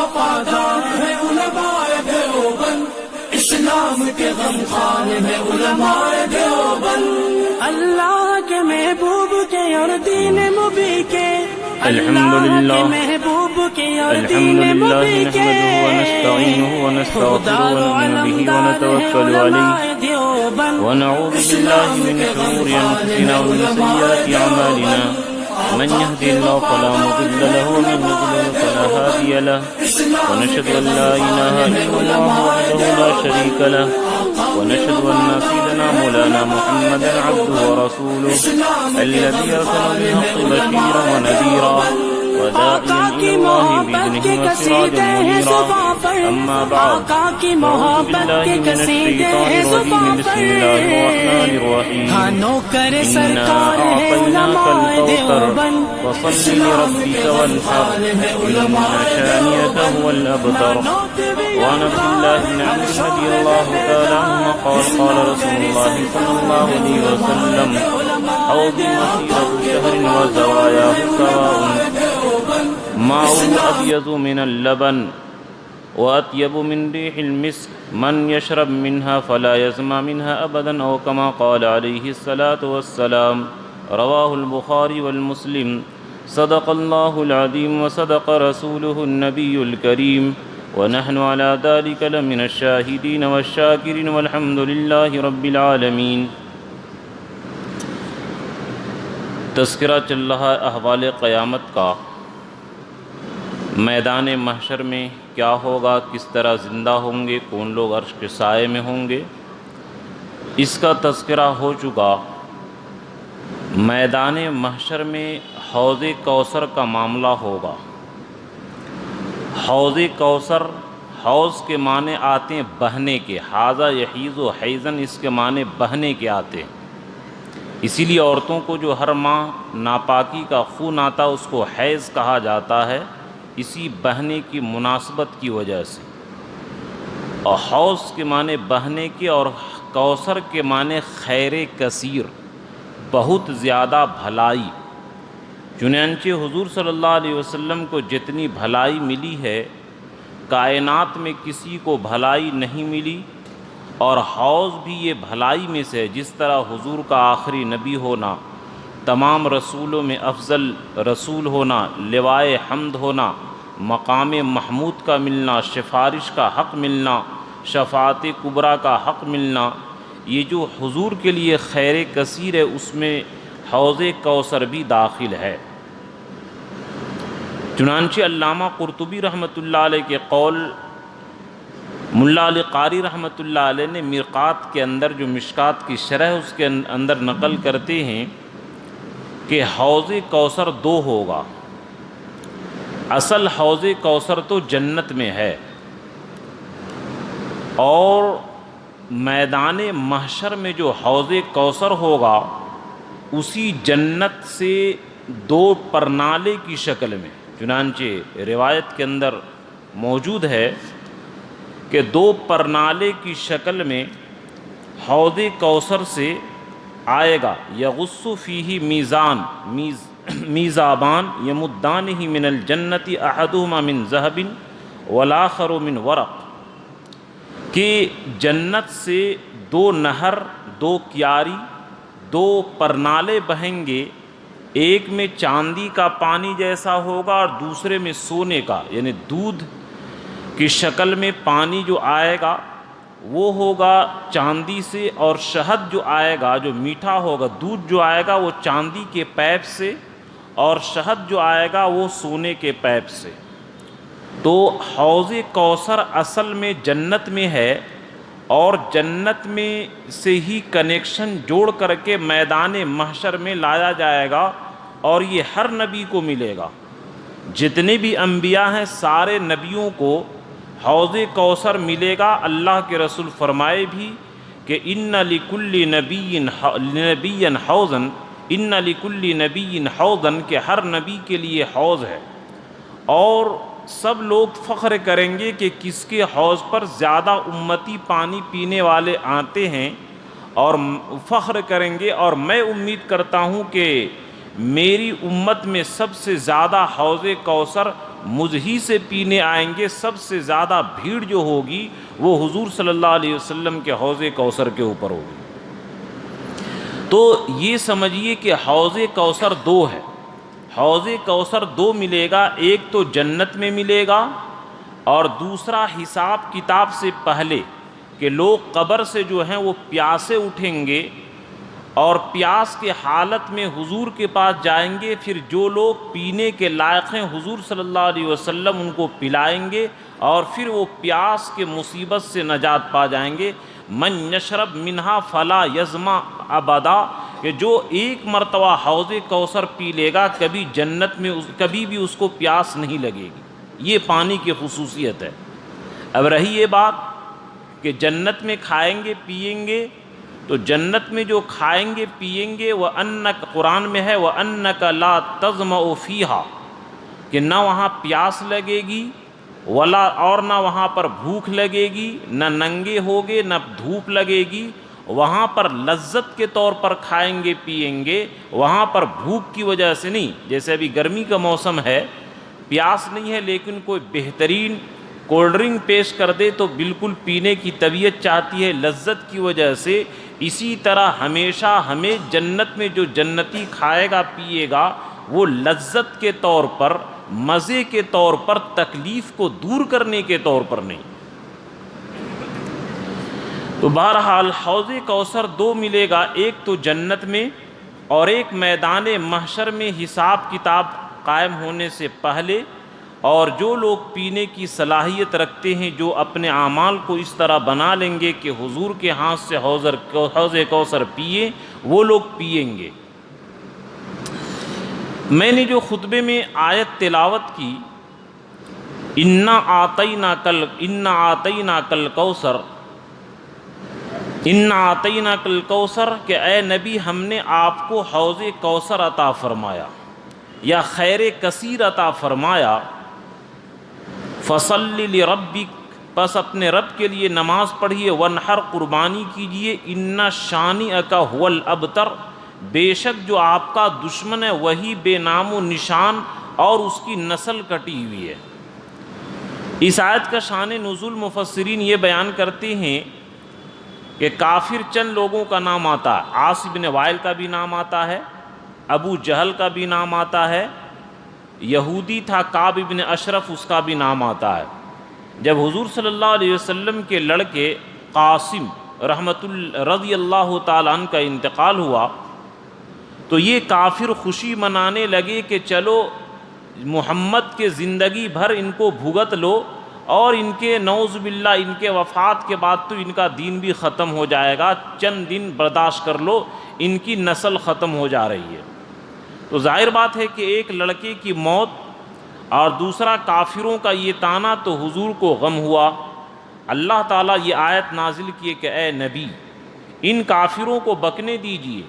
وفادار ہے علماء دیوبند، اسلام کے غمخوار ہے علماء دیوبند۔ اللہ کے محبوب کے اور دین مبی کے، الحمد للہ محبوب کے اور الحمد دین للہ مبی کے، نحمده ونستعینه ونستغفره ونؤمن به ونتوکل علیہ ونعوذ باللہ من شرور انفسنا ومن سیئات اعمالنا، من يهده الله فلا مضل له ومن يضلل فلا هادي له، ونشهد ان لا اله الا الله وحده لا شريك له، ونشهد ان سيدنا مولانا محمدا عبده ورسوله الذي ارسل بالحق بشيرا ونذيرا وداعيا الى الله باذنه وسراجا منيرا، اما بعد فاعوذ بالله من الشيطان الرجيم، بسم الله الرحمن الرحيم، انا اعطيناك الكوثر فصل لربك وانحر ان شانئك هو الابتر۔ وعن عبد الله بن عمرو رضي الله تعالى عنهما قال قال رسول الله صلى الله عليه وسلم حوضي مسيرة شهر وزواياه سواء، ماؤه أبيض من اللبن وأطيب من ريح المسك، من يشرب منها فلا يظمأ منها أبدا، أو كما قال عليه الصلاة والسلام، رواه البخاري والمسلم۔ صدق الله العظيم وصدق رسوله النبي الكريم، ونحن على ذلك لمن الشاهدين والشاكرين، والحمد لله رب العالمين۔ تذکرہ چل رہا ہے احوال قیامت کا، میدان محشر میں کیا ہوگا، کس طرح زندہ ہوں گے، کون لوگ عرش کے سائے میں ہوں گے، اس کا تذکرہ ہو چکا۔ میدان محشر میں حوض کوثر کا معاملہ ہوگا۔ حوض کوثر، حوض کے معنی آتے ہیں بہنے کے، حاذا یحیز و حیزن اس کے معنی بہنے کے آتے ہیں، اسی لیے عورتوں کو جو ہر ماہ ناپاکی کا خون آتا اس کو حیض کہا جاتا ہے، اسی بہنے کی مناسبت کی وجہ سے۔ اور حوض کے معنی بہنے کے، اور کوثر کے معنی خیر کثیر، بہت زیادہ بھلائی۔ چنانچہ حضور صلی اللہ علیہ وسلم کو جتنی بھلائی ملی ہے، کائنات میں کسی کو بھلائی نہیں ملی، اور حوض بھی یہ بھلائی میں سے ہے۔ جس طرح حضور کا آخری نبی ہونا، تمام رسولوں میں افضل رسول ہونا، لوائے حمد ہونا، مقام محمود کا ملنا، سفارش کا حق ملنا، شفاعت کبریٰ کا حق ملنا، یہ جو حضور کے لیے خیر کثیر ہے، اس میں حوض کوثر بھی داخل ہے۔ چنانچہ علامہ قرطبی رحمۃ اللہ علیہ کے قول، ملا علی قاری رحمۃ اللہ علیہ نے مرقات کے اندر جو مشکات کی شرح اس کے اندر نقل کرتے ہیں کہ حوض کوثر دو ہوگا۔ اصل حوض کوثر تو جنت میں ہے، اور میدان محشر میں جو حوض کوثر ہوگا اسی جنت سے دو پرنالے کی شکل میں، چنانچہ روایت کے اندر موجود ہے کہ دو پرنالے کی شکل میں حوض کوثر سے آئے گا، یغص فیہ میزابان یمدانہ من الجنت احدہما من ذہب والآخر من ورق، کہ جنت سے دو نہر، دو کیاری، دو پرنالے بہیں گے، ایک میں چاندی کا پانی جیسا ہوگا اور دوسرے میں سونے کا، یعنی دودھ کی شکل میں پانی جو آئے گا وہ ہوگا چاندی سے، اور شہد جو آئے گا جو میٹھا ہوگا، دودھ جو آئے گا وہ چاندی کے پیپ سے، اور شہد جو آئے گا وہ سونے کے پیپ سے۔ تو حوض کوثر اصل میں جنت میں ہے، اور جنت میں سے ہی کنیکشن جوڑ کر کے میدان محشر میں لایا جائے گا، اور یہ ہر نبی کو ملے گا۔ جتنے بھی انبیاء ہیں سارے نبیوں کو حوض کوثر ملے گا۔ اللہ کے رسول فرمائے بھی کہ ان لکل نبی حوضا، ان لکل نبی حوضا، کہ ہر نبی کے لیے حوض ہے، اور سب لوگ فخر کریں گے کہ کس کے حوض پر زیادہ امتی پانی پینے والے آتے ہیں، اور فخر کریں گے، اور میں امید کرتا ہوں کہ میری امت میں سب سے زیادہ حوض کوثر مجھ ہی سے پینے آئیں گے، سب سے زیادہ بھیڑ جو ہوگی وہ حضور صلی اللہ علیہ وسلم کے حوض کوثر کے اوپر ہوگی۔ تو یہ سمجھیے کہ حوض کوثر دو ہے، حوض کوثر دو ملے گا، ایک تو جنت میں ملے گا، اور دوسرا حساب کتاب سے پہلے کہ لوگ قبر سے جو ہیں وہ پیاسے اٹھیں گے اور پیاس کے حالت میں حضور کے پاس جائیں گے، پھر جو لوگ پینے کے لائق ہیں حضور صلی اللہ علیہ وسلم ان کو پلائیں گے، اور پھر وہ پیاس کے مصیبت سے نجات پا جائیں گے۔ من یشرب منہا فلا یظما ابدا، کہ جو ایک مرتبہ حوض کوثر پی لے گا کبھی جنت میں کبھی بھی اس کو پیاس نہیں لگے گی، یہ پانی کی خصوصیت ہے۔ اب رہی یہ بات کہ جنت میں کھائیں گے پئیں گے، تو جنت میں جو کھائیں گے پئیں گے وَأَنَّكَ، قرآن میں ہے وَأَنَّكَ لَا تَظْمَأُ فِيهَا، کہ نہ وہاں پیاس لگے گی ولا، اور نہ وہاں پر بھوک لگے گی، نہ ننگے ہوگے نہ دھوپ لگے گی، وہاں پر لذت کے طور پر کھائیں گے پئیں گے، وہاں پر بھوک کی وجہ سے نہیں۔ جیسے ابھی گرمی کا موسم ہے، پیاس نہیں ہے لیکن کوئی بہترین کولڈ ڈرنک پیش کر دے تو بالکل پینے کی طبیعت چاہتی ہے لذت کی وجہ سے۔ اسی طرح ہمیشہ ہمیں جنت میں جو جنتی کھائے گا پیے گا وہ لذت کے طور پر، مزے کے طور پر، تکلیف کو دور کرنے کے طور پر نہیں۔ تو بہرحال حوض کوثر دو ملے گا، ایک تو جنت میں اور ایک میدان محشر میں حساب کتاب قائم ہونے سے پہلے۔ اور جو لوگ پینے کی صلاحیت رکھتے ہیں، جو اپنے اعمال کو اس طرح بنا لیں گے کہ حضور کے ہاتھ سے حوض کوثر پیے، وہ لوگ پئیں گے۔ میں نے جو خطبے میں آیت تلاوت کی اِنَّا آتَيْنَاكَ الْكَوْثَرَ، اِنَّا آتَيْنَاكَ الْكَوْثَرَ، کہ اے نبی ہم نے آپ کو حوض کوثر عطا فرمایا یا خیر کثیر عطا فرمایا۔ فَصَلِّ لِرَبِّكَ، پس اپنے رب کے لیے نماز پڑھیے، وَانْحَرْ، قربانی کیجئے، إِنَّ شَانِئَكَ هُوَ الْأَبْتَرُ، بے شک جو آپ کا دشمن ہے وہی بے نام و نشان اور اس کی نسل کٹی ہوئی ہے۔ اس آیت کا شان نزول مفسرین یہ بیان کرتے ہیں کہ کافر چند لوگوں کا نام آتا ہے، عاص بن وائل کا بھی نام آتا ہے، ابو جہل کا بھی نام آتا ہے، یہودی تھا کعب بن اشرف، اس کا بھی نام آتا ہے۔ جب حضور صلی اللہ علیہ وسلم کے لڑکے قاسم رضی اللہ تعالیٰ عنہ کا انتقال ہوا تو یہ کافر خوشی منانے لگے کہ چلو محمد کے زندگی بھر ان کو بھگت لو، اور ان کے نعوذ باللہ ان کے وفات کے بعد تو ان کا دین بھی ختم ہو جائے گا، چند دن برداشت کر لو، ان کی نسل ختم ہو جا رہی ہے۔ تو ظاہر بات ہے کہ ایک لڑکے کی موت اور دوسرا کافروں کا یہ طعنہ تو حضور کو غم ہوا۔ اللہ تعالیٰ یہ آیت نازل کیے کہ اے نبی ان کافروں کو بکنے دیجئے،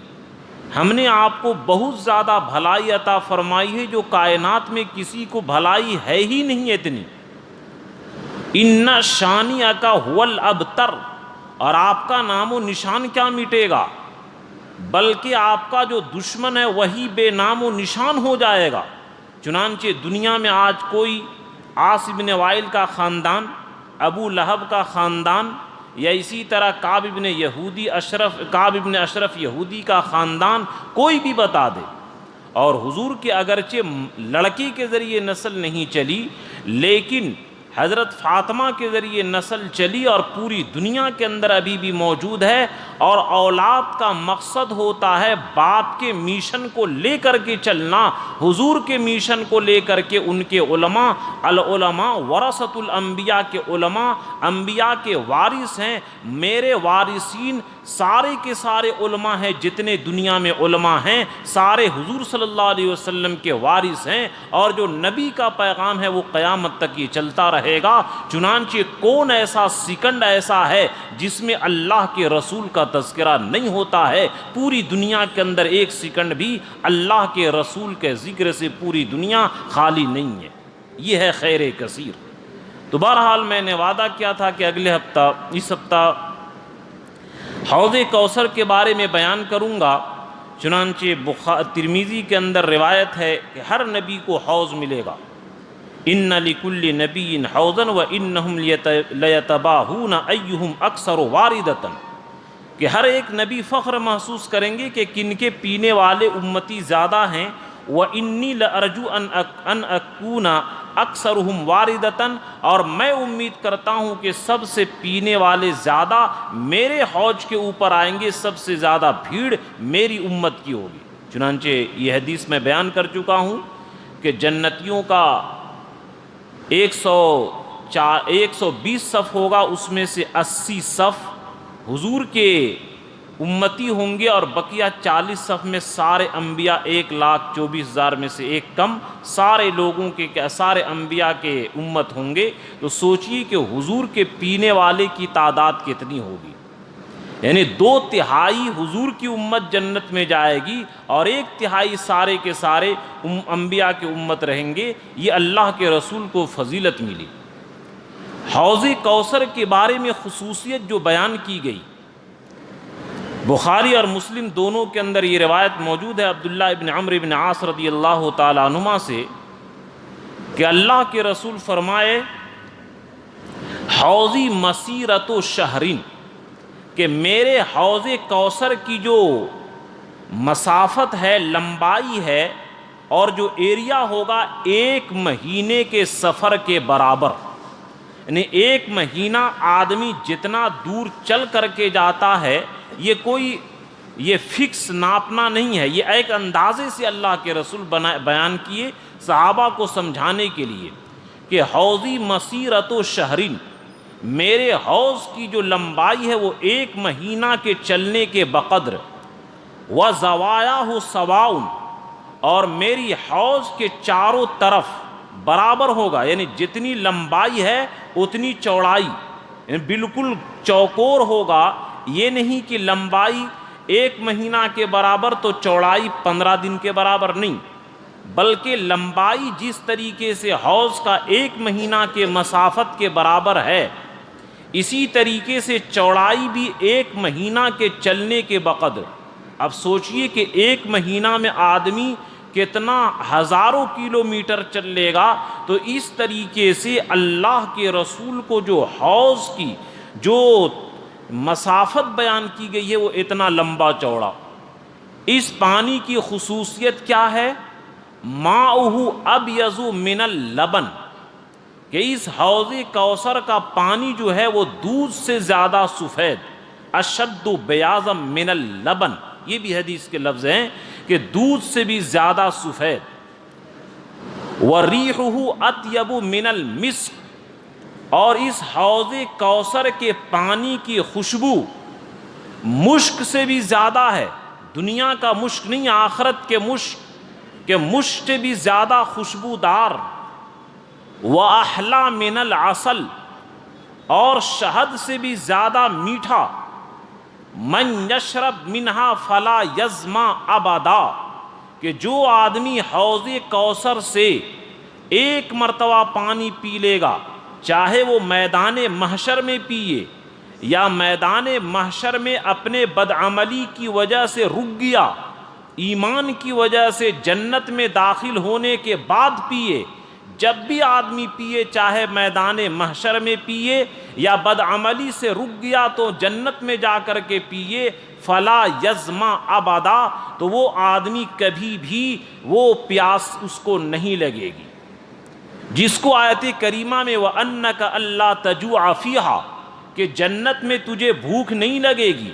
ہم نے آپ کو بہت زیادہ بھلائی عطا فرمائی ہے جو کائنات میں کسی کو بھلائی ہے ہی نہیں اتنی۔ ان شانئک هو الابتر، اور آپ کا نام و نشان کیا مٹے گا، بلکہ آپ کا جو دشمن ہے وہی بے نام و نشان ہو جائے گا۔ چنانچہ دنیا میں آج کوئی عاص بن وائل کا خاندان، ابو لہب کا خاندان، یا اسی طرح کعب بن اشرف یہودی کا خاندان کوئی بھی بتا دے، اور حضور کے اگرچہ لڑکی کے ذریعے نسل نہیں چلی لیکن حضرت فاطمہ کے ذریعے نسل چلی اور پوری دنیا کے اندر ابھی بھی موجود ہے۔ اور اولاد کا مقصد ہوتا ہے باپ کے میشن کو لے کر کے چلنا، حضور کے میشن کو لے کر کے ان کے علماء، العلماء ورثۃ الانبیاء کے علماء انبیاء کے وارث ہیں۔ میرے وارثین سارے کے سارے علماء ہیں، جتنے دنیا میں علماء ہیں سارے حضور صلی اللہ علیہ وسلم کے وارث ہیں، اور جو نبی کا پیغام ہے وہ قیامت تک یہ چلتا رہے گا۔ چنانچہ کون ایسا سیکنڈ ایسا ہے جس میں اللہ کے رسول کا تذکرہ نہیں ہوتا ہے؟ پوری دنیا کے اندر ایک سیکنڈ بھی اللہ کے رسول کے ذکر سے پوری دنیا خالی نہیں ہے۔ یہ ہے خیر کثیر۔ تو بہرحال میں نے وعدہ کیا تھا کہ اگلے ہفتہ، اس ہفتہ حوض کوثر کے بارے میں بیان کروں گا۔ چنانچہ ترمذی کے اندر روایت ہے کہ ہر نبی کو حوض ملے گا، ان لکل نبی حوضا وانہم لیتباہون ایہم اکثر واردتا، کہ ہر ایک نبی فخر محسوس کریں گے کہ کن کے پینے والے امتی زیادہ ہیں، وانی لارجو ان اکون اکثرہم واردتا، اور میں امید کرتا ہوں کہ سب سے پینے والے زیادہ میرے حوض کے اوپر آئیں گے، سب سے زیادہ بھیڑ میری امت کی ہوگی۔ چنانچہ یہ حدیث میں بیان کر چکا ہوں کہ جنتیوں کا 120 صف ہوگا، اس میں سے 80 صف حضور کے امتی ہوں گے، اور بقیہ 40 صف میں سارے انبیاء 1,24,000 میں سے ایک کم سارے لوگوں کے سارے انبیاء کے امت ہوں گے۔ تو سوچئے کہ حضور کے پینے والے کی تعداد کتنی ہوگی، یعنی 2/3 حضور کی امت جنت میں جائے گی اور 1/3 سارے کے سارے انبیاء کے امت رہیں گے۔ یہ اللہ کے رسول کو فضیلت ملی۔ حوض کوثر کے بارے میں خصوصیت جو بیان کی گئی، بخاری اور مسلم دونوں کے اندر یہ روایت موجود ہے عبداللہ ابن عمرو بن عاص رضی اللہ تعالی عنہما سے کہ اللہ کے رسول فرمائے حوضی مسیرت شہرین، کہ میرے حوض کوثر کی جو مسافت ہے، لمبائی ہے، اور جو ایریا ہوگا 1 مہینے کے سفر کے برابر، یعنی 1 مہینہ آدمی جتنا دور چل کر کے جاتا ہے، یہ فکس ناپنا نہیں ہے، یہ ایک اندازے سے اللہ کے رسول بیان کیے صحابہ کو سمجھانے کے لیے کہ حوضی مسیرت شہرین، میرے حوض کی جو لمبائی ہے وہ 1 مہینہ کے چلنے کے بقدر، وَزَوَایَاهُ سَوَاءٌ، اور میری حوض کے چاروں طرف برابر ہوگا، یعنی جتنی لمبائی ہے اتنی چوڑائی، یعنی بالکل چوکور ہوگا۔ یہ نہیں کہ لمبائی 1 مہینہ کے برابر تو چوڑائی 15 دن کے برابر نہیں، بلکہ لمبائی جس طریقے سے حوض کا 1 مہینہ کے مسافت کے برابر ہے، اسی طریقے سے چوڑائی بھی 1 مہینہ کے چلنے کے بقدر۔ اب سوچئے کہ 1 مہینہ میں آدمی کتنا ہزاروں کلومیٹر چل لے گا، تو اس طریقے سے اللہ کے رسول کو جو حوض کی جو مسافت بیان کی گئی ہے وہ اتنا لمبا چوڑا۔ اس پانی کی خصوصیت کیا ہے؟ ماؤہ ابیض من اللبن، کہ اس حوض کوثر کا پانی جو ہے وہ دودھ سے زیادہ سفید، اشد بیاضا من اللبن، یہ بھی حدیث کے لفظ ہیں کہ دودھ سے بھی زیادہ سفید۔ وَرِیحُهُ أَطْیَبُ مِنَ الْمِسْکِ، اور اس حوض کوثر کے پانی کی خوشبو مشک سے بھی زیادہ ہے، دنیا کا مشک نہیں، آخرت کے مشک، کہ مشک سے بھی زیادہ خوشبودار۔ وَأَحْلَى مِنَ الْعَسَلِ، اور شہد سے بھی زیادہ میٹھا۔ مَنْ يَشْرَبْ مِنْهَا فَلَا يَظْمَأْ أَبَدًا، کہ جو آدمی حوض کوثر سے 1 مرتبہ پانی پی لے گا، چاہے وہ میدان محشر میں پیے یا میدان محشر میں اپنے بدعملی کی وجہ سے رک گیا، ایمان کی وجہ سے جنت میں داخل ہونے کے بعد پیے، جب بھی آدمی پیے، چاہے میدان محشر میں پیے یا بدعملی سے رک گیا تو جنت میں جا کر کے پیے، فلا یظمأ ابدا، تو وہ آدمی کبھی بھی وہ پیاس اس کو نہیں لگے گی، جس کو آیت کریمہ میں وَأَنَّكَ أَلَّا تَجُوعَ فِيهَا، کہ جنت میں تجھے بھوک نہیں لگے گی،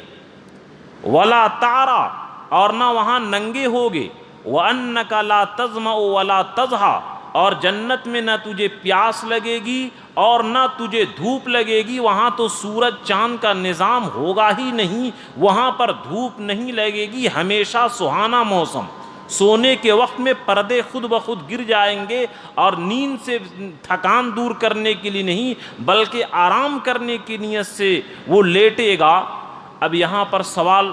وَلَا تَعْرَى، اور نہ وہاں ننگے ہوگے، وَأَنَّكَ لَا تَظْمَأُ وَلَا تَضْحَىٰ، اور جنت میں نہ تجھے پیاس لگے گی اور نہ تجھے دھوپ لگے گی، وہاں تو سورج چاند کا نظام ہوگا ہی نہیں، وہاں پر دھوپ نہیں لگے گی، ہمیشہ سہانا موسم، سونے کے وقت میں پردے خود بخود گر جائیں گے، اور نیند سے تھکان دور کرنے کے لیے نہیں بلکہ آرام کرنے کی نیت سے وہ لیٹے گا۔ اب یہاں پر سوال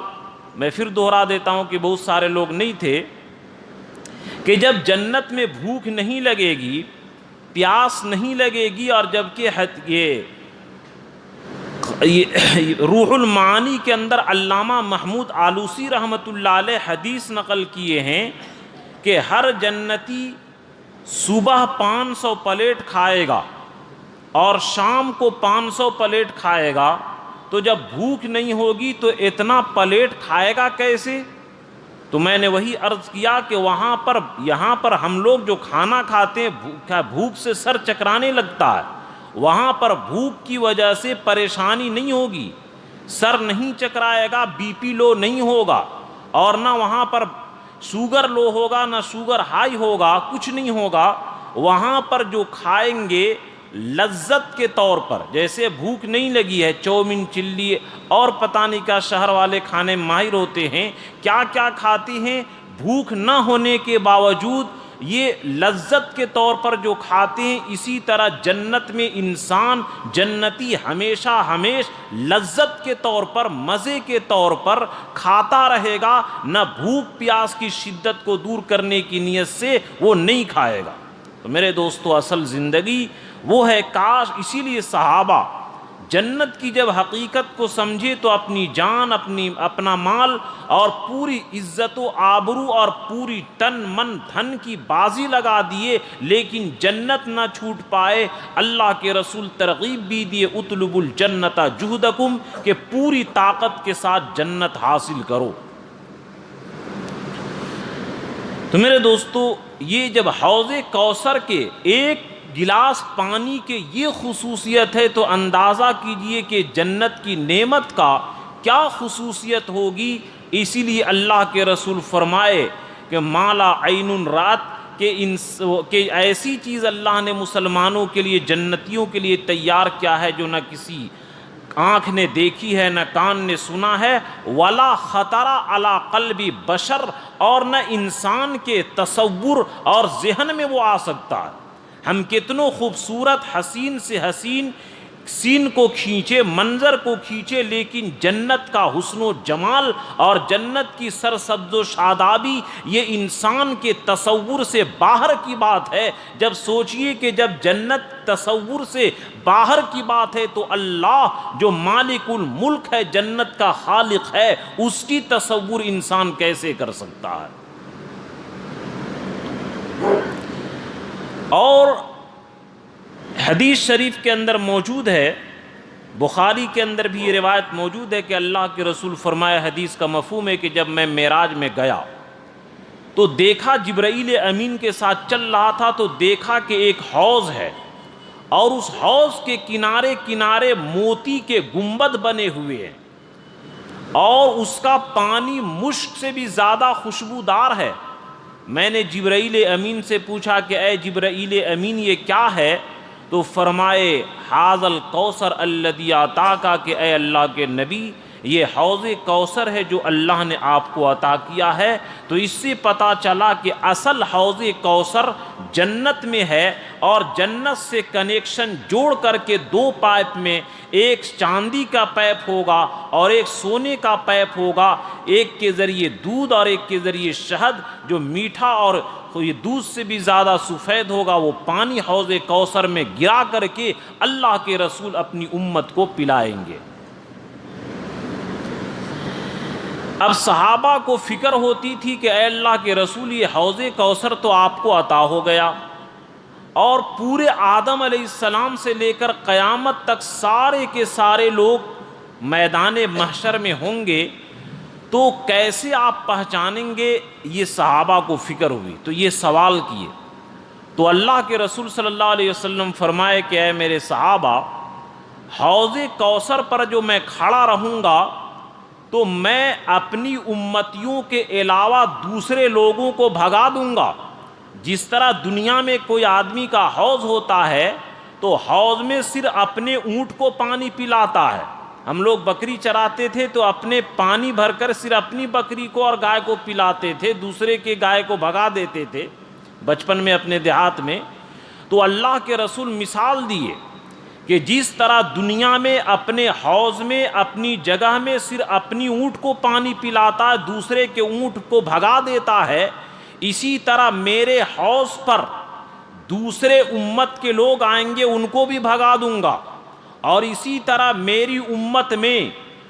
میں پھر دوہرا دیتا ہوں کہ بہت سارے لوگ نہیں تھے، کہ جب جنت میں بھوک نہیں لگے گی، پیاس نہیں لگے گی، اور جبکہ یہ روح المعانی کے اندر علامہ محمود آلوسی رحمۃ اللہ علیہ حدیث نقل کیے ہیں کہ ہر جنتی صبح 500 پلیٹ کھائے گا اور شام کو 500 پلیٹ کھائے گا تو جب بھوک نہیں ہوگی تو اتنا پلیٹ کھائے گا کیسے؟ تو میں نے وہی عرض کیا کہ یہاں پر ہم لوگ جو کھانا کھاتے ہیں بھوک سے سر چکرانے لگتا ہے، وہاں پر بھوک کی وجہ سے پریشانی نہیں ہوگی، سر نہیں چکرائے گا، بی پی لو نہیں ہوگا، اور نہ وہاں پر شوگر لو ہوگا، نہ شوگر ہائی ہوگا، کچھ نہیں ہوگا۔ وہاں پر جو کھائیں گے لذت کے طور پر، جیسے بھوک نہیں لگی ہے، چاؤمین، چلی اور پتہ نہیں کیا شہر والے کھانے ماہر ہوتے ہیں، کیا کیا کھاتے ہیں، بھوک نہ ہونے کے باوجود یہ لذت کے طور پر جو کھاتے ہیں، اسی طرح جنت میں انسان جنتی ہمیشہ لذت کے طور پر، مزے کے طور پر کھاتا رہے گا، نہ بھوک پیاس کی شدت کو دور کرنے کی نیت سے وہ نہیں کھائے گا۔ تو میرے دوستو، اصل زندگی وہ ہے، کاش اسی لیے صحابہ جنت کی جب حقیقت کو سمجھے تو اپنی جان، اپنا مال اور پوری عزت و آبرو اور پوری تن من دھن کی بازی لگا دیے، لیکن جنت نہ چھوٹ پائے۔ اللہ کے رسول ترغیب بھی دیے، اطلب الجنت جہدکم، کہ پوری طاقت کے ساتھ جنت حاصل کرو۔ تو میرے دوستو، یہ جب حوض کوثر کے ایک گلاس پانی کے یہ خصوصیت ہے تو اندازہ کیجئے کہ جنت کی نعمت کا کیا خصوصیت ہوگی۔ اسی لیے اللہ کے رسول فرمائے کہ مالا عین رات، کہ ایسی چیز اللہ نے مسلمانوں کے لیے، جنتیوں کے لیے تیار کیا ہے جو نہ کسی آنکھ نے دیکھی ہے، نہ کان نے سنا ہے، ولا خطر علی قلب بشر، اور نہ انسان کے تصور اور ذہن میں وہ آ سکتا ہے۔ ہم کتنوں خوبصورت حسین سے حسین سین کو کھینچے، منظر کو کھینچے، لیکن جنت کا حسن و جمال اور جنت کی سرسبز و شادابی یہ انسان کے تصور سے باہر کی بات ہے۔ جب سوچئے کہ جب جنت تصور سے باہر کی بات ہے تو اللہ جو مالک الملک ہے، جنت کا خالق ہے، اس کی تصور انسان کیسے کر سکتا ہے؟ اور حدیث شریف کے اندر موجود ہے، بخاری کے اندر بھی یہ روایت موجود ہے کہ اللہ کے رسول فرمایا، حدیث کا مفہوم ہے کہ جب میں معراج میں گیا تو دیکھا جبرائیل امین کے ساتھ چل رہا تھا، تو دیکھا کہ ایک حوض ہے اور اس حوض کے کنارے کنارے موتی کے گنبد بنے ہوئے ہیں اور اس کا پانی مشک سے بھی زیادہ خوشبودار ہے۔ میں نے جبرائیل امین سے پوچھا کہ اے جبرائیل امین یہ کیا ہے؟ تو فرمائے حاذ الکوثر الذی اعطاک، کہ اے اللہ کے نبی یہ حوض کوثر ہے جو اللہ نے آپ کو عطا کیا ہے۔ تو اس سے پتہ چلا کہ اصل حوض کوثر جنت میں ہے، اور جنت سے کنیکشن جوڑ کر کے دو پائپ میں، ایک چاندی کا پائپ ہوگا اور ایک سونے کا پائپ ہوگا، ایک کے ذریعے دودھ اور ایک کے ذریعے شہد، جو میٹھا اور یہ دودھ سے بھی زیادہ سفید ہوگا، وہ پانی حوض کوثر میں گرا کر کے اللہ کے رسول اپنی امت کو پلائیں گے۔ اب صحابہ کو فکر ہوتی تھی کہ اے اللہ کے رسول یہ حوض کوثر تو آپ کو عطا ہو گیا، اور پورے آدم علیہ السلام سے لے کر قیامت تک سارے کے سارے لوگ میدان محشر میں ہوں گے، تو کیسے آپ پہچانیں گے؟ یہ صحابہ کو فکر ہوئی، تو یہ سوال کیے۔ تو اللہ کے رسول صلی اللہ علیہ وسلم فرمائے کہ اے میرے صحابہ، حوض کوثر پر جو میں کھڑا رہوں گا تو میں اپنی امتیوں کے علاوہ دوسرے لوگوں کو بھگا دوں گا۔ جس طرح دنیا میں کوئی آدمی کا حوض ہوتا ہے تو حوض میں صرف اپنے اونٹ کو پانی پلاتا ہے۔ ہم لوگ بکری چراتے تھے تو اپنے پانی بھر کر صرف اپنی بکری کو اور گائے کو پلاتے تھے، دوسرے کے گائے کو بھگا دیتے تھے بچپن میں اپنے دیہات میں۔ تو اللہ کے رسول مثال دیے کہ جس طرح دنیا میں اپنے حوض میں اپنی جگہ میں صرف اپنی اونٹ کو پانی پلاتا ہے، دوسرے کے اونٹ کو بھگا دیتا ہے، اسی طرح میرے حوض پر دوسرے امت کے لوگ آئیں گے، ان کو بھی بھگا دوں گا، اور اسی طرح میری امت میں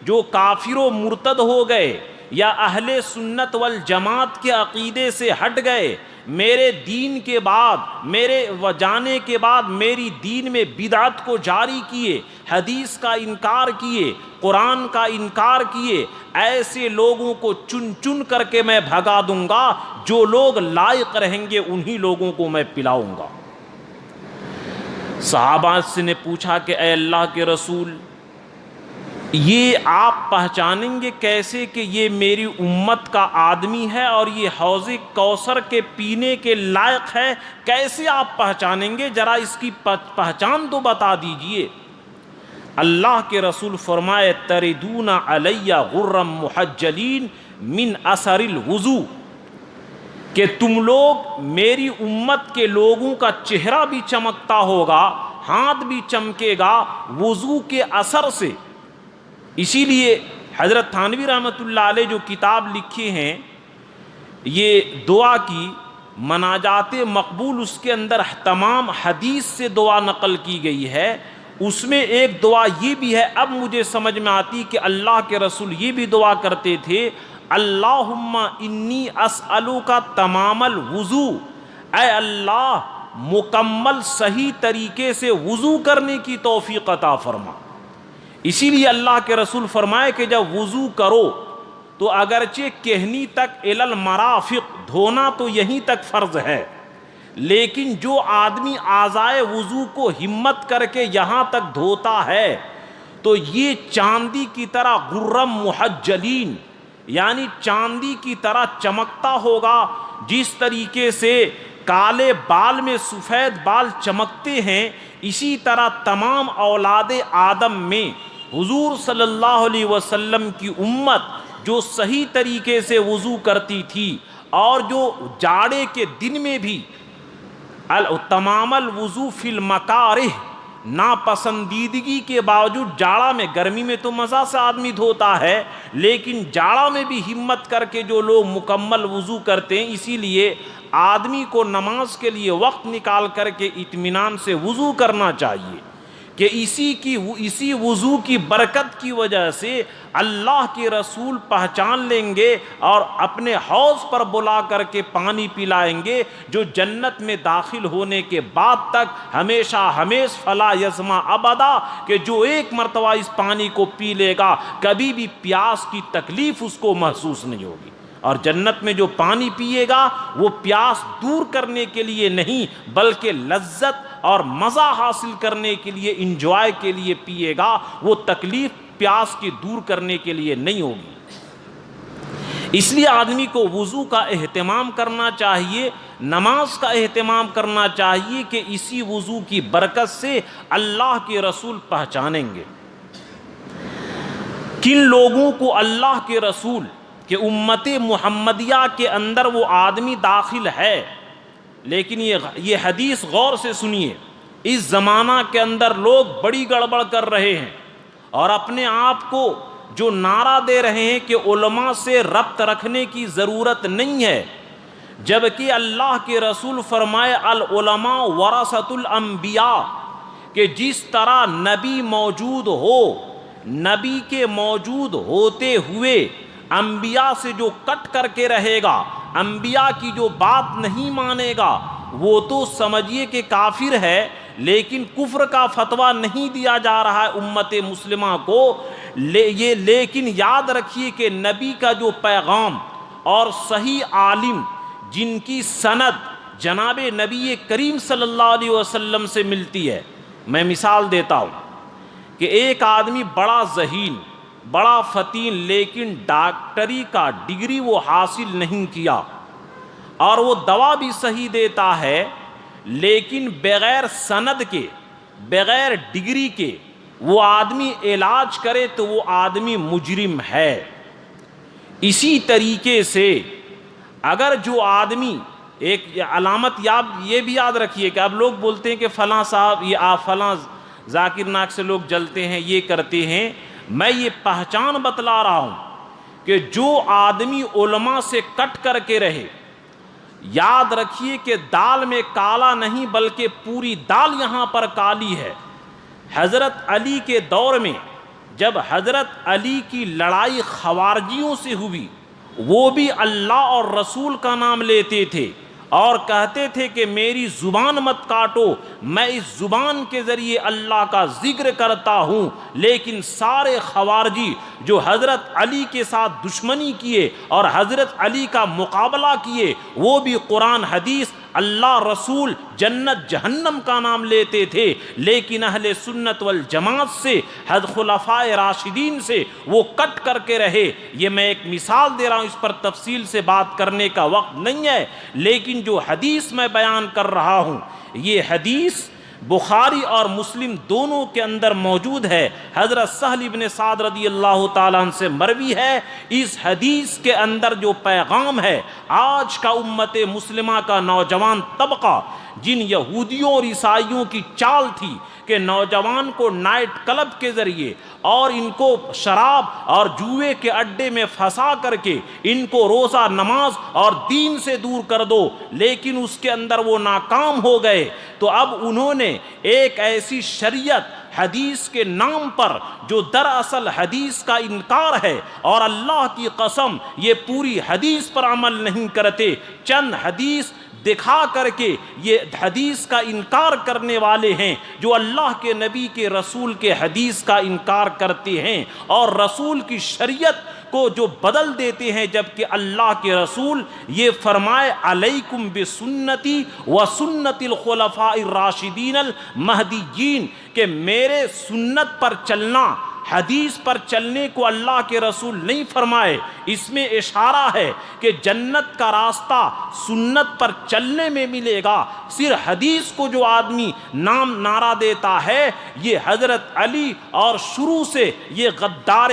جو کافر و مرتد ہو گئے یا اہل سنت والجماعت کے عقیدے سے ہٹ گئے، میرے دین کے بعد، میرے جانے کے بعد میری دین میں بدعت کو جاری کیے، حدیث کا انکار کیے، قرآن کا انکار کیے، ایسے لوگوں کو چن چن کر کے میں بھگا دوں گا، جو لوگ لائق رہیں گے انہی لوگوں کو میں پلاؤں گا۔ صحابہ سے نے پوچھا کہ اے اللہ کے رسول، یہ آپ پہچانیں گے کیسے کہ یہ میری امت کا آدمی ہے اور یہ حوض کوثر کے پینے کے لائق ہے؟ کیسے آپ پہچانیں گے؟ ذرا اس کی پہچان تو بتا دیجئے۔ اللہ کے رسول فرمائے تردون علی غرم محجلین من اثر الوضو، کہ تم لوگ میری امت کے لوگوں کا چہرہ بھی چمکتا ہوگا، ہاتھ بھی چمکے گا وضو کے اثر سے۔ اسی لیے حضرت تھانوی رحمۃ اللہ علیہ جو کتاب لکھی ہیں یہ دعا کی مناجات مقبول، اس کے اندر تمام حدیث سے دعا نقل کی گئی ہے، اس میں ایک دعا یہ بھی ہے، اب مجھے سمجھ میں آتی کہ اللہ کے رسول یہ بھی دعا کرتے تھے، اللہم انی اسألوک تمام الوضو، اے اللہ مکمل صحیح طریقے سے وضو کرنے کی توفیق عطا فرما۔ اسی لیے اللہ کے رسول فرمائے کہ جب وضو کرو تو اگرچہ کہنی تک الی المرافق، دھونا تو یہیں تک فرض ہے، لیکن جو آدمی اعضائے وضو کو ہمت کر کے یہاں تک دھوتا ہے تو یہ چاندی کی طرح غرم محجلین، یعنی چاندی کی طرح چمکتا ہوگا، جس طریقے سے کالے بال میں سفید بال چمکتے ہیں، اسی طرح تمام اولاد آدم میں حضور صلی اللہ علیہ وسلم کی امت جو صحیح طریقے سے وضو کرتی تھی اور جو جاڑے کے دن میں بھی تمام الوضو فی المکارہ، ناپسندیدگی کے باوجود، جاڑا میں، گرمی میں تو مزہ سے آدمی دھوتا ہے لیکن جاڑا میں بھی ہمت کر کے جو لوگ مکمل وضو کرتے ہیں، اسی لیے آدمی کو نماز کے لیے وقت نکال کر کے اطمینان سے وضو کرنا چاہیے، کہ اسی وضو کی برکت کی وجہ سے اللہ کے رسول پہچان لیں گے اور اپنے حوض پر بلا کر کے پانی پلائیں گے، جو جنت میں داخل ہونے کے بعد تک ہمیشہ ہمیش فلا یظما ابدا، کہ جو ایک مرتبہ اس پانی کو پی لے گا کبھی بھی پیاس کی تکلیف اس کو محسوس نہیں ہوگی۔ اور جنت میں جو پانی پیے گا وہ پیاس دور کرنے کے لیے نہیں بلکہ لذت اور مزہ حاصل کرنے کے لیے، انجوائے کے لیے پیے گا، وہ تکلیف پیاس کی دور کرنے کے لیے نہیں ہوگی۔ اس لیے آدمی کو وضو کا اہتمام کرنا چاہیے، نماز کا اہتمام کرنا چاہیے، کہ اسی وضو کی برکت سے اللہ کے رسول پہچانیں گے۔ کن لوگوں کو اللہ کے رسول کہ امت محمدیہ کے اندر وہ آدمی داخل ہے، لیکن یہ حدیث غور سے سنیے، اس زمانہ کے اندر لوگ بڑی گڑبڑ کر رہے ہیں اور اپنے آپ کو جو نعرہ دے رہے ہیں کہ علماء سے ربط رکھنے کی ضرورت نہیں ہے، جبکہ اللہ کے رسول فرمائے العلماء ورثۃ الانبیاء، کہ جس طرح نبی موجود ہو، نبی کے موجود ہوتے ہوئے انبیاء سے جو کٹ کر کے رہے گا، انبیاء کی جو بات نہیں مانے گا، وہ تو سمجھیے کہ کافر ہے، لیکن کفر کا فتویٰ نہیں دیا جا رہا ہے امت مسلمہ کو۔ لیکن یاد رکھیے کہ نبی کا جو پیغام اور صحیح عالم جن کی سند جناب نبی کریم صلی اللہ علیہ وسلم سے ملتی ہے، میں مثال دیتا ہوں کہ ایک آدمی بڑا ذہین، بڑا فتین، لیکن ڈاکٹری کا ڈگری وہ حاصل نہیں کیا اور وہ دوا بھی صحیح دیتا ہے، لیکن بغیر سند کے، بغیر ڈگری کے وہ آدمی علاج کرے تو وہ آدمی مجرم ہے۔ اسی طریقے سے اگر جو آدمی، ایک علامت یہ بھی یاد رکھیے کہ اب لوگ بولتے ہیں کہ فلاں صاحب یہ فلاں ذاکر ناک سے لوگ جلتے ہیں، یہ کرتے ہیں، میں یہ پہچان بتلا رہا ہوں کہ جو آدمی علماء سے کٹ کر کے رہے، یاد رکھیے کہ دال میں کالا نہیں بلکہ پوری دال یہاں پر کالی ہے۔ حضرت علی کے دور میں جب حضرت علی کی لڑائی خوارجیوں سے ہوئی وہ بھی اللہ اور رسول کا نام لیتے تھے اور کہتے تھے کہ میری زبان مت کاٹو، میں اس زبان کے ذریعے اللہ کا ذکر کرتا ہوں۔ لیکن سارے خوارجی جو حضرت علی کے ساتھ دشمنی کیے اور حضرت علی کا مقابلہ کیے، وہ بھی قرآن حدیث، اللہ، رسول، جنت جہنم کا نام لیتے تھے، لیکن اہل سنت والجماعت سے، خلفائے راشدین سے وہ کٹ کر کے رہے۔ یہ میں ایک مثال دے رہا ہوں، اس پر تفصیل سے بات کرنے کا وقت نہیں ہے، لیکن جو حدیث میں بیان کر رہا ہوں یہ حدیث بخاری اور مسلم دونوں کے اندر موجود ہے۔ حضرت سہل بن سعد رضی اللہ تعالیٰ عنہ سے مروی ہے۔ اس حدیث کے اندر جو پیغام ہے، آج کا امت مسلمہ کا نوجوان طبقہ، جن یہودیوں اور عیسائیوں کی چال تھی کہ نوجوان کو نائٹ کلب کے ذریعے اور ان کو شراب اور جوئے کے اڈے میں پھنسا کر کے ان کو روزہ، نماز اور دین سے دور کر دو، لیکن اس کے اندر وہ ناکام ہو گئے۔ تو اب انہوں نے ایک ایسی شریعت حدیث کے نام پر، جو دراصل حدیث کا انکار ہے، اور اللہ کی قسم یہ پوری حدیث پر عمل نہیں کرتے، چند حدیث دکھا کر کے یہ حدیث کا انکار کرنے والے ہیں، جو اللہ کے نبی کے رسول کے حدیث کا انکار کرتے ہیں اور رسول کی شریعت کو جو بدل دیتے ہیں، جبکہ اللہ کے رسول یہ فرمائے علیکم بسنتی و سنت الخلفاء الراشدین المہدیین، کہ میرے سنت پر چلنا، حدیث پر چلنے کو اللہ کے رسول نہیں فرمائے۔ اس میں اشارہ ہے کہ جنت کا راستہ سنت پر چلنے میں ملے گا۔ صرف حدیث کو جو آدمی نعرہ دیتا ہے، یہ حضرت علی اور شروع سے یہ غدار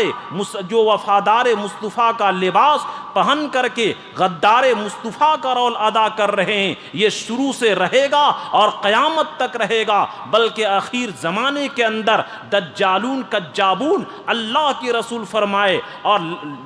جو وفادار مصطفیٰ کا لباس پہن کر کے غدار مصطفیٰ کا رول ادا کر رہے ہیں، یہ شروع سے رہے گا اور قیامت تک رہے گا، بلکہ آخر زمانے کے اندر دجالون کذابون، اللہ کے رسول فرمائے، اور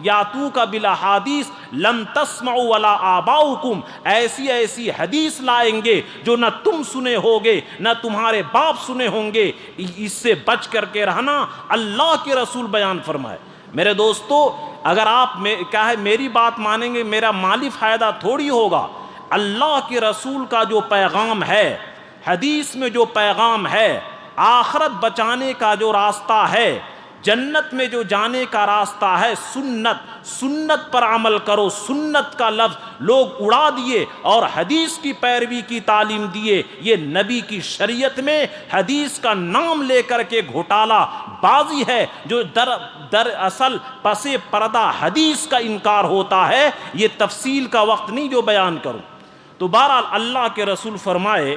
یاتوک بالاحادیث لم تسمعوا ولا آباؤکم، ایسی ایسی حدیث لائیں گے جو نہ تم سنے ہوگے نہ تمہارے باپ سنے ہوں گے، اس سے بچ کر کے رہنا، اللہ کے رسول بیان فرمائے۔ میرے دوستو، اگر آپ کیا ہے میری بات مانیں گے، میرا مالی فائدہ تھوڑی ہوگا۔ اللہ کے رسول کا جو پیغام ہے، حدیث میں جو پیغام ہے، آخرت بچانے کا جو راستہ ہے، جنت میں جو جانے کا راستہ ہے، سنت پر عمل کرو۔ سنت کا لفظ لوگ اڑا دیے اور حدیث کی پیروی کی تعلیم دیے۔ یہ نبی کی شریعت میں حدیث کا نام لے کر کے گھوٹالہ بازی ہے، جو در اصل پس پردہ حدیث کا انکار ہوتا ہے۔ یہ تفصیل کا وقت نہیں جو بیان کروں۔ تو بہرحال اللہ کے رسول فرمائے،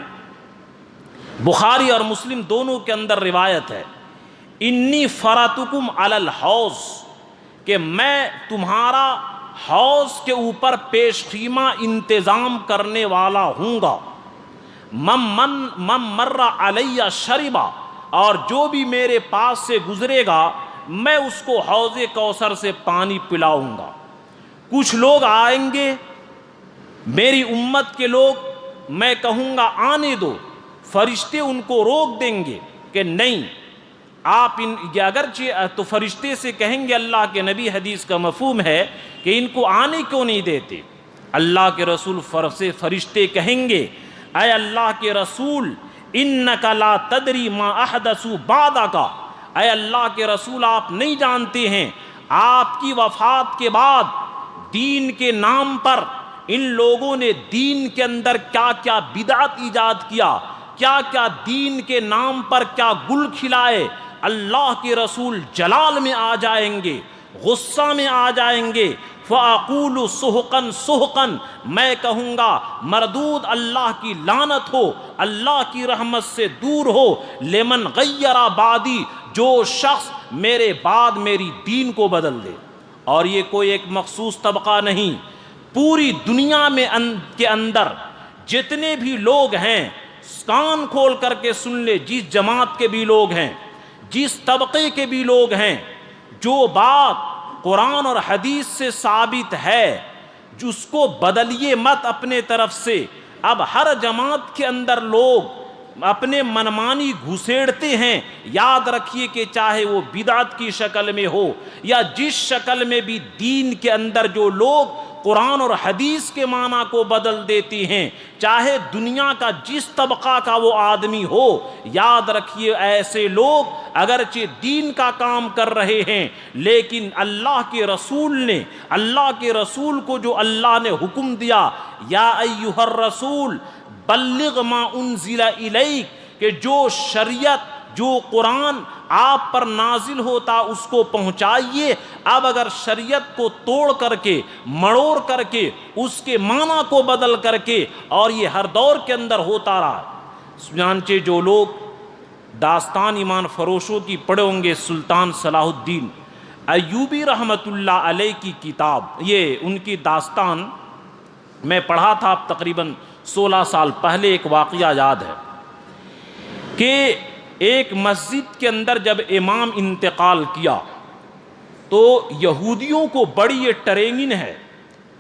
بخاری اور مسلم دونوں کے اندر روایت ہے، انی فراتکم علی الحوض، کہ میں تمہارا حوض کے اوپر پیش خیمہ انتظام کرنے والا ہوں گا۔ من مر علی شربا، اور جو بھی میرے پاس سے گزرے گا میں اس کو حوض کوثر سے پانی پلاؤں گا۔ کچھ لوگ آئیں گے، میری امت کے لوگ، میں کہوں گا آنے دو، فرشتے ان کو روک دیں گے کہ نہیں آپ اگرچہ، تو فرشتے سے کہیں گے، اللہ کے نبی، حدیث کا مفہوم ہے کہ ان کو آنے کیوں نہیں دیتے؟ اللہ کے رسول سے فرشتے کہیں گے، اے اللہ کے رسول، انک لا تدری ما احدثوا بعدک، اے اللہ کے رسول آپ نہیں جانتے ہیں آپ کی وفات کے بعد دین کے نام پر ان لوگوں نے دین کے اندر کیا کیا بدعت ایجاد کیا، کیا کیا دین کے نام پر کیا گل کھلائے۔ اللہ کے رسول جلال میں آ جائیں گے، غصہ میں آ جائیں گے، فَأَقُولُ سُحْقًا سُحْقًا، میں کہوں گا مردود اللہ کی لعنت ہو، اللہ کی رحمت سے دور ہو، لمن غیر بعدی، جو شخص میرے بعد میری دین کو بدل دے۔ اور یہ کوئی ایک مخصوص طبقہ نہیں، پوری دنیا میں کے اندر جتنے بھی لوگ ہیں، کان کھول کر کے سن لے، جس جماعت کے بھی لوگ ہیں، جس طبقے کے بھی لوگ ہیں، جو بات قرآن اور حدیث سے ثابت ہے جس کو بدلیے مت اپنے طرف سے۔ اب ہر جماعت کے اندر لوگ اپنے منمانی گھسیڑتے ہیں، یاد رکھیے کہ چاہے وہ بدعت کی شکل میں ہو یا جس شکل میں بھی دین کے اندر جو لوگ قرآن اور حدیث کے معنی کو بدل دیتی ہیں، چاہے دنیا کا جس طبقہ کا وہ آدمی ہو، یاد رکھیے ایسے لوگ اگرچہ دین کا کام کر رہے ہیں، لیکن اللہ کے رسول کو جو اللہ نے حکم دیا، یا ایھا الرسول بلغ ما انزل الیک، کہ جو شریعت جو قرآن آپ پر نازل ہوتا اس کو پہنچائیے۔ اب اگر شریعت کو توڑ کر کے، مڑوڑ کر کے، اس کے معنی کو بدل کر کے، اور یہ ہر دور کے اندر ہوتا رہا۔ چنانچہ جو لوگ داستان ایمان فروشوں کی پڑھے ہوں گے، سلطان صلاح الدین ایوبی رحمۃ اللہ علیہ کی کتاب، یہ ان کی داستان میں پڑھا تھا اب تقریباً 16 سال پہلے۔ ایک واقعہ یاد ہے کہ ایک مسجد کے اندر جب امام انتقال کیا تو یہودیوں کو بڑی یہ ٹریننگ ہے،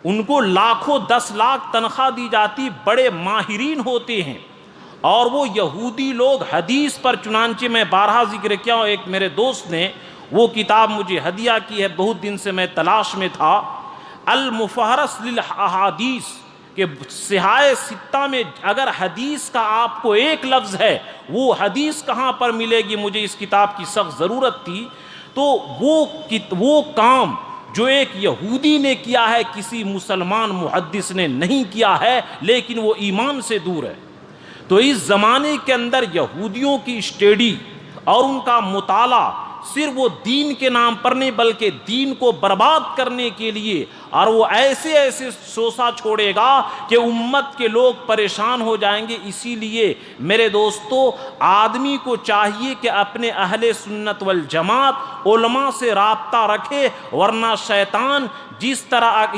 ان کو لاکھوں 10 لاکھ تنخواہ دی جاتی، بڑے ماہرین ہوتے ہیں، اور وہ یہودی لوگ حدیث پر، چنانچہ میں بارہا ذکر کیا ہوں، ایک میرے دوست نے وہ کتاب مجھے ہدیہ کی ہے، بہت دن سے میں تلاش میں تھا، المفہرس للاحادیث، کہ صحائح ستہ میں اگر حدیث کا آپ کو ایک لفظ ہے، وہ حدیث کہاں پر ملے گی، مجھے اس کتاب کی سخت ضرورت تھی۔ تو وہ کام جو ایک یہودی نے کیا ہے، کسی مسلمان محدث نے نہیں کیا ہے، لیکن وہ ایمان سے دور ہے۔ تو اس زمانے کے اندر یہودیوں کی اسٹڈی اور ان کا مطالعہ صرف وہ دین کے نام پر نہیں، بلکہ دین کو برباد کرنے کے لیے، اور وہ ایسے سوسا چھوڑے گا کہ امت کے لوگ پریشان ہو جائیں گے۔ اسی لیے میرے دوستو، آدمی کو چاہیے کہ اپنے اہل سنت والجماعت علماء سے رابطہ رکھے، ورنہ شیطان جس طرح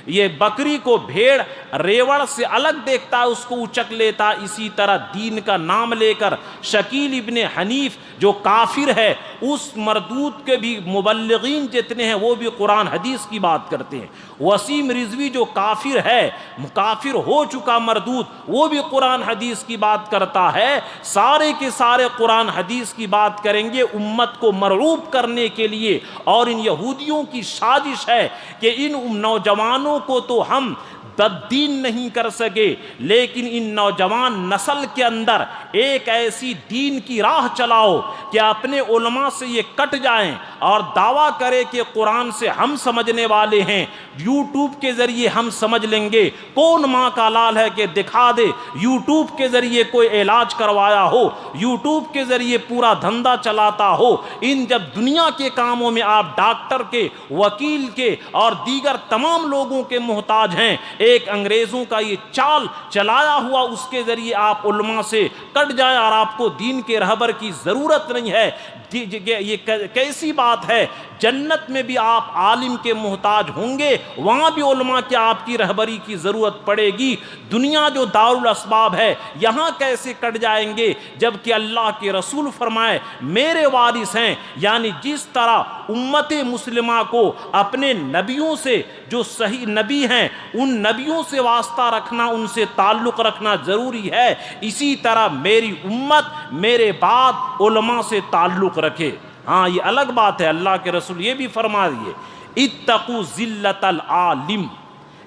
یہ بکری کو بھیڑ ریوڑ سے الگ دیکھتا ہے، اس کو اچک لیتا، اسی طرح دین کا نام لے کر شکیل ابن حنیف جو کافر ہے، اس مردود کے بھی مبلغین جتنے ہیں وہ بھی قرآن حدیث کی بات کرتے ہیں۔ وسیم رضوی جو کافر ہے، کافر ہو چکا مردود، وہ بھی قرآن حدیث کی بات کرتا ہے۔ سارے کے سارے قرآن حدیث کی بات کریں گے امت کو مرعوب کرنے کے لیے، اور ان یہودیوں کی سازش ہے کہ ان نوجوانوں کو تو ہم بددین نہیں کر سکے، لیکن ان نوجوان نسل کے اندر ایک ایسی دین کی راہ چلاؤ کہ اپنے علماء سے یہ کٹ جائیں اور دعویٰ کرے کہ قرآن سے ہم سمجھنے والے ہیں، یوٹیوب کے ذریعے ہم سمجھ لیں گے۔ کون ماں کا لال ہے کہ دکھا دے یوٹیوب کے ذریعے کوئی علاج کروایا ہو، یوٹیوب کے ذریعے پورا دھندا چلاتا ہو۔ ان جب دنیا کے کاموں میں آپ ڈاکٹر کے، وکیل کے اور دیگر تمام لوگوں کے محتاج ہیں، ایک انگریزوں کا یہ چال چلایا ہوا، اس کے ذریعے آپ علماء سے کٹ جائیں اور آپ کو دین کے رہبر کی ضرورت نہیں ہے۔ یہ کیسی بات ہے؟ جنت میں بھی آپ عالم کے محتاج ہوں گے، وہاں بھی علماء کی آپ کی رہبری کی ضرورت پڑے گی۔ دنیا جو دارالاسباب ہے، یہاں کیسے کٹ جائیں گے جبکہ اللہ کے رسول فرمائے میرے وارث ہیں؟ یعنی جس طرح امت مسلمہ کو اپنے نبیوں سے، جو صحیح نبی ہیں، ان نبیوں سے واسطہ رکھنا، ان سے تعلق رکھنا ضروری ہے، اسی طرح میری امت میرے بعد علماء سے تعلق رکھے۔ ہاں یہ الگ بات ہے، اللہ کے رسول یہ بھی فرما دیے اتقوا ذلت العالم،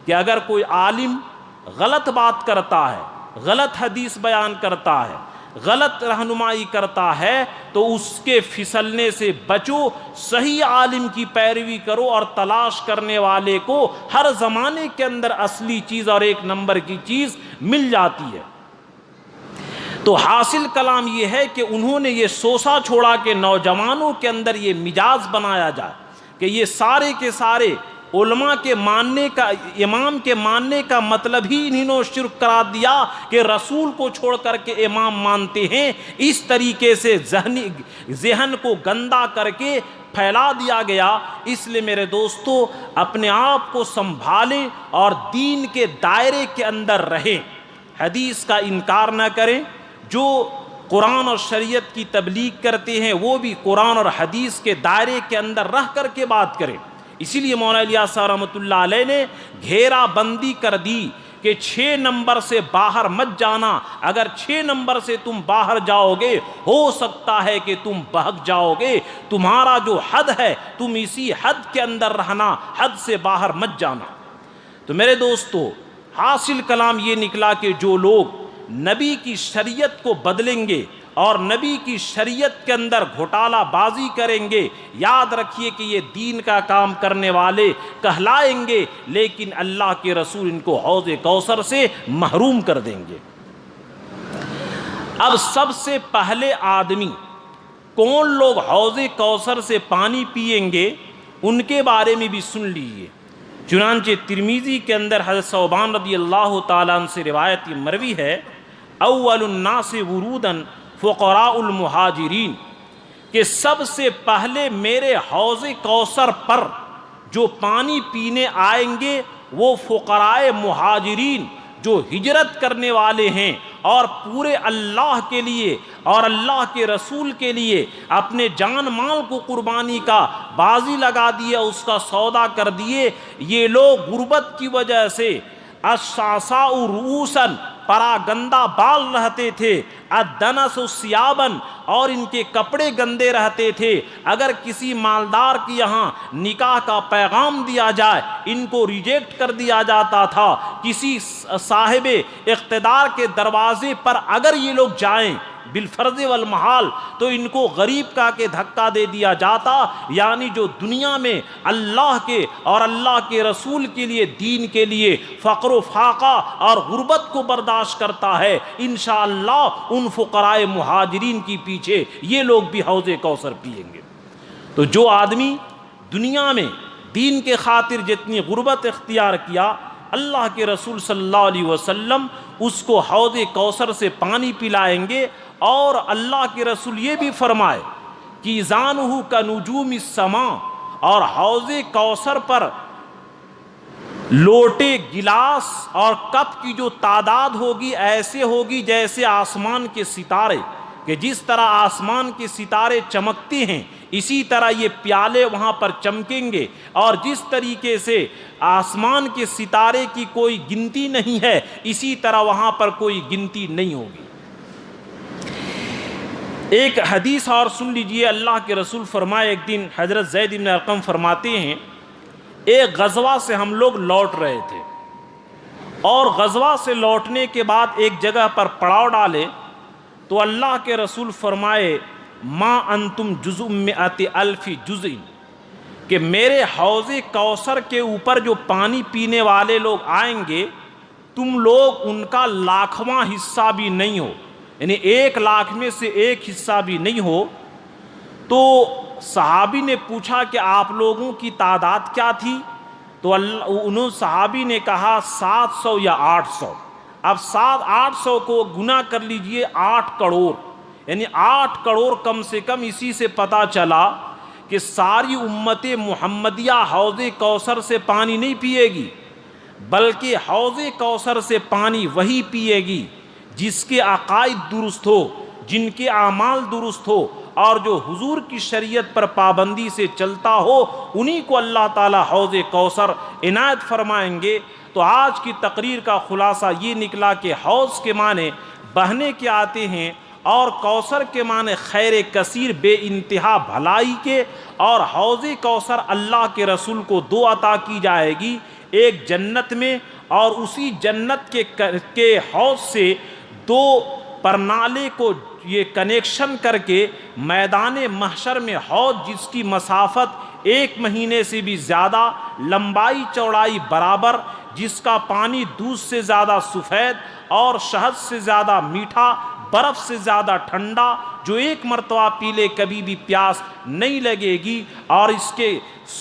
کہ اگر کوئی عالم غلط بات کرتا ہے، غلط حدیث بیان کرتا ہے، غلط رہنمائی کرتا ہے، تو اس کے پھسلنے سے بچو، صحیح عالم کی پیروی کرو، اور تلاش کرنے والے کو ہر زمانے کے اندر اصلی چیز اور ایک نمبر کی چیز مل جاتی ہے۔ تو حاصل کلام یہ ہے کہ انہوں نے یہ سوسا چھوڑا کہ نوجوانوں کے اندر یہ مزاج بنایا جائے کہ یہ سارے کے سارے علماء کے ماننے کا، امام کے ماننے کا مطلب ہی انہوں نے شرک قرار دیا کہ رسول کو چھوڑ کر کے امام مانتے ہیں۔ اس طریقے سے ذہن کو گندا کر کے پھیلا دیا گیا۔ اس لیے میرے دوستو، اپنے آپ کو سنبھالیں اور دین کے دائرے کے اندر رہیں، حدیث کا انکار نہ کریں۔ جو قرآن اور شریعت کی تبلیغ کرتے ہیں وہ بھی قرآن اور حدیث کے دائرے کے اندر رہ کر کے بات کریں۔ اسی لیے مولانا الیاس رحمۃ اللہ علیہ نے گھیرا بندی کر دی کہ 6 نمبر سے باہر مت جانا، اگر 6 نمبر سے تم باہر جاؤ گے ہو سکتا ہے کہ تم بہک جاؤ گے، تمہارا جو حد ہے تم اسی حد کے اندر رہنا، حد سے باہر مت جانا۔ تو میرے دوستو، حاصل کلام یہ نکلا کہ جو لوگ نبی کی شریعت کو بدلیں گے اور نبی کی شریعت کے اندر گھوٹالہ بازی کریں گے، یاد رکھیے کہ یہ دین کا کام کرنے والے کہلائیں گے، لیکن اللہ کے رسول ان کو حوض کوثر سے محروم کر دیں گے۔ اب سب سے پہلے آدمی کون لوگ حوض کوثر سے پانی پئیں گے ان کے بارے میں بھی سن لیجیے۔ چنانچہ ترمذی کے اندر حضرت ثوبان رضی اللہ تعالیٰ عنہ سے روایت مروی ہے، اول الناس ورودا فقراء المہاجرین، کہ سب سے پہلے میرے حوض کوثر پر جو پانی پینے آئیں گے وہ فقراء مہاجرین جو ہجرت کرنے والے ہیں اور پورے اللہ کے لیے اور اللہ کے رسول کے لیے اپنے جان مال کو قربانی کا بازی لگا دیے، اس کا سودا کر دیے۔ یہ لوگ غربت کی وجہ سے اشعثاء رؤوسا، پراگندہ بال رہتے تھے، الدنس ثیابا، اور ان کے کپڑے گندے رہتے تھے۔ اگر کسی مالدار کے یہاں نکاح کا پیغام دیا جائے ان کو ریجیکٹ کر دیا جاتا تھا۔ کسی صاحب اقتدار کے دروازے پر اگر یہ لوگ جائیں بالفرض والمحال تو ان کو غریب کا کے دھکا دے دیا جاتا، یعنی جو دنیا میں اللہ کے اور اللہ کے رسول کے لیے، دین کے لیے فقر و فاقہ اور غربت کو برداشت کرتا ہے، انشاءاللہ ان فقراء مہاجرین کی پیچھے یہ لوگ بھی حوض کوثر پئیں گے۔ تو جو آدمی دنیا میں دین کے خاطر جتنی غربت اختیار کیا، اللہ کے رسول صلی اللہ علیہ وسلم اس کو حوض کوثر سے پانی پلائیں گے۔ اور اللہ کے رسول یہ بھی فرمائے کہ ذانہ کا نجوم السماء، اور حوض کوثر پر لوٹے، گلاس اور کپ کی جو تعداد ہوگی ایسے ہوگی جیسے آسمان کے ستارے، کہ جس طرح آسمان کے ستارے چمکتے ہیں اسی طرح یہ پیالے وہاں پر چمکیں گے، اور جس طریقے سے آسمان کے ستارے کی کوئی گنتی نہیں ہے اسی طرح وہاں پر کوئی گنتی نہیں ہوگی۔ ایک حدیث اور سن لیجئے، اللہ کے رسول فرمائے، ایک دن حضرت زید بن ارقم فرماتے ہیں ایک غزوہ سے ہم لوگ لوٹ رہے تھے، اور غزوہ سے لوٹنے کے بعد ایک جگہ پر پڑاؤ ڈالے تو اللہ کے رسول فرمائے ما انتم جزء مئات الف جزء، کہ میرے حوض کوثر کے اوپر جو پانی پینے والے لوگ آئیں گے تم لوگ ان کا لاکھواں حصہ بھی نہیں ہو، یعنی 1,00,000 میں سے 1 حصہ بھی نہیں ہو۔ تو صحابی نے پوچھا کہ آپ لوگوں کی تعداد کیا تھی؟ تو انہوں صحابی نے کہا 700 یا 800۔ اب 700-800 کو گنا کر لیجئے 8 کروڑ، یعنی 8 کروڑ کم سے کم۔ اسی سے پتہ چلا کہ ساری امت محمدیہ حوض کوثر سے پانی نہیں پیے گی، بلکہ حوض کوثر سے پانی وہی پیے گی جس کے عقائد درست ہو، جن کے اعمال درست ہو، اور جو حضور کی شریعت پر پابندی سے چلتا ہو، انہی کو اللہ تعالی حوض کوثر عنایت فرمائیں گے۔ تو آج کی تقریر کا خلاصہ یہ نکلا کہ حوض کے معنی بہنے کے آتے ہیں، اور کوثر کے معنی خیر کثیر، بے انتہا بھلائی کے، اور حوض کوثر اللہ کے رسول کو 2 عطا کی جائے گی، ایک جنت میں، اور اسی جنت کے حوض سے 2 پرنالے کو یہ کنیکشن کر کے میدان محشر میں حوض جس کی مسافت 1 مہینے سے بھی زیادہ، لمبائی چوڑائی برابر، جس کا پانی دودھ سے زیادہ سفید اور شہد سے زیادہ میٹھا، برف سے زیادہ ٹھنڈا، جو 1 مرتبہ پی لے کبھی بھی پیاس نہیں لگے گی، اور اس کے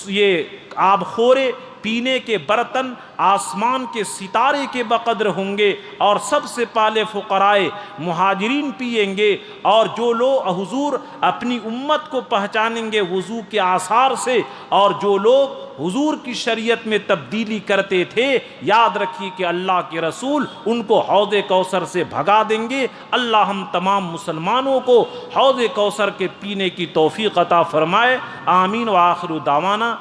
یہ آبخورے پینے کے برتن آسمان کے ستارے کے بقدر ہوں گے، اور سب سے پہلے فقراء مہاجرین پئیں گے۔ اور جو لوگ حضور اپنی امت کو پہچانیں گے وضو کے آثار سے، اور جو لوگ حضور کی شریعت میں تبدیلی کرتے تھے، یاد رکھیے کہ اللہ کے رسول ان کو حوض کوثر سے بھگا دیں گے۔ اللہ ہم تمام مسلمانوں کو حوض کوثر کے پینے کی توفیق عطا فرمائے، آمین۔ وآخر دعوانا